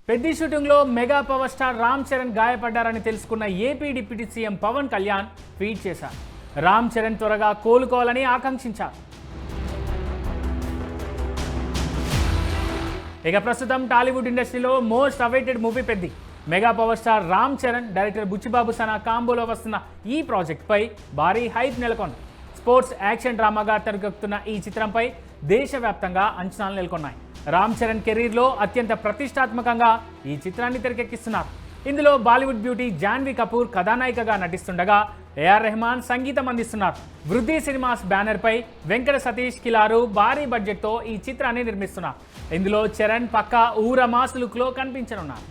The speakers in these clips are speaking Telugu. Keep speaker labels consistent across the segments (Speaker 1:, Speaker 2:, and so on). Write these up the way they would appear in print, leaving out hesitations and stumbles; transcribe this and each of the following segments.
Speaker 1: పెద్ది షూటింగ్లో mega power star Ram Charan గాయపడ్డారని తెలుసుకున్న AP deputy CM Pawan Kalyan tweet చేశారు. రామ్ చరణ్ త్వరగా కోలుకోవాలని ఆకాంక్షించారు. ఇక ప్రస్తుతం టాలీవుడ్ ఇండస్ట్రీలో most awaited movie Peddi. Mega power star Ram Charan, director Buchi Babu Sana కాంబోలో వస్తున్న ఈ ప్రాజెక్ట్పై భారీ హైప్ నెలకొంది. స్పోర్ట్స్ యాక్షన్ డ్రామాగా తెరకెక్కుతున్న ఈ చిత్రంపై దేశవ్యాప్తంగా అంచనాలు నెలకొన్నాయి. రామ్ చరణ్ కెరీర్లో అత్యంత ప్రతిష్టాత్మకంగా ఈ చిత్రాన్ని తెరకెక్కిస్తున్నారు. ఇందులో బాలీవుడ్ బ్యూటీ జాన్వీ కపూర్ కథానాయికగా నటిస్తుండగా ఏఆర్ రెహమాన్ సంగీతం అందిస్తున్నారు. వృద్ధి సినిమాస్ బ్యానర్పై వెంకట సతీష్ కిలారు భారీ బడ్జెట్తో ఈ చిత్రాన్ని నిర్మిస్తున్నారు. ఇందులో చరణ్ పక్కా ఊర మాస్ లుక్లో కనిపించనున్నారు.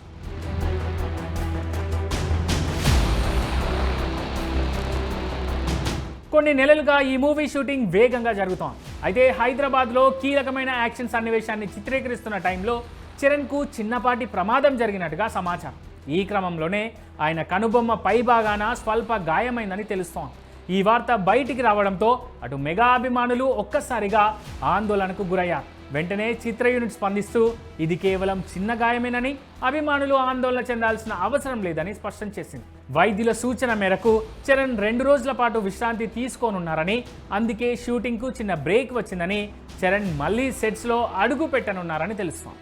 Speaker 1: కొన్ని నెలలుగా ఈ మూవీ షూటింగ్ వేగంగా జరుగుతోంది. అయితే హైదరాబాద్లో కీలకమైన యాక్షన్ సన్నివేశాన్ని చిత్రీకరిస్తున్న టైంలో చరణ్కు చిన్నపాటి ప్రమాదం జరిగినట్టుగా సమాచారం. ఈ క్రమంలోనే ఆయన కనుబొమ్మ పైభాగాన స్వల్ప గాయమైందని తెలుస్తోంది. ఈ వార్త బయటికి రావడంతో అటు మెగా అభిమానులు ఒక్కసారిగా ఆందోళనకు గురయ్యారు. వెంటనే చిత్ర యూనిట్ స్పందిస్తూ ఇది కేవలం చిన్న గాయమేనని, అభిమానులు ఆందోళన చెందాల్సిన అవసరం లేదని స్పష్టం చేసింది. వైద్యుల సూచన మేరకు చరణ్ 2 రోజుల పాటు విశ్రాంతి తీసుకోనున్నారని, అందుకే షూటింగ్కు చిన్న బ్రేక్ వచ్చిందని, చరణ్ మళ్ళీ సెట్స్లో అడుగు పెట్టనున్నారని తెలుస్తోంది.